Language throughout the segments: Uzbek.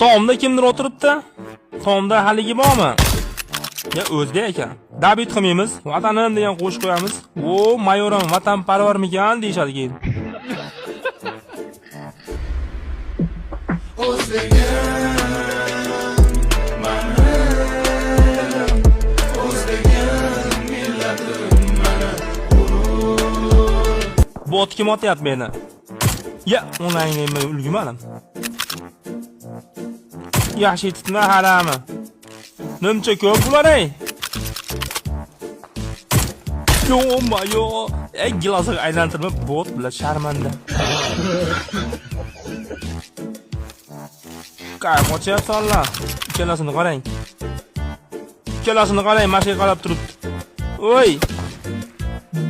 Tomda kimdir o'tiribdi? Tomda haligi bormi? Ya o'zbek ekan. Dabit qilmaymiz, vatanim degan qo'shiq qo'yamiz. O, mayoram vatanparvarmikan deyshadi keyin. Bot kim otyapti meni? Ya, onangni men ulgumadim. Yaxshi yetibmi harami? Nimcha ko'p bular ey. Yo, gilosiga aylantirib bot bilan sharmanda. Qay qochyapsanlar? Ikkalasini qarang. Ikkalasini qarang, mashina qarab turibdi. Oy!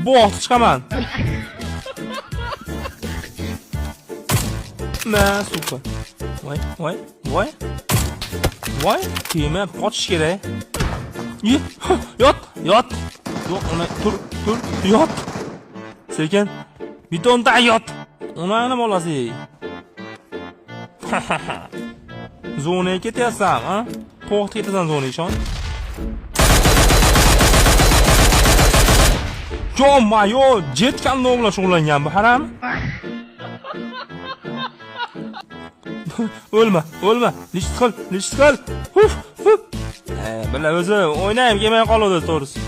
Bot chiqaman. Ma, supa. Voy, kema qochish kerak. Yot. Yo'q, uni tur, yot. Sekin. Betonda yot. Unani bolasi. Zonaga ketyapsan, ha? To'xta ketasan zonaga ishon. Yo, jet kanallar bilan shug'ullangan bu haram. O'lma. Lish qil. Bila o'zi o'ynayim kelmay qoladi to'g'risi.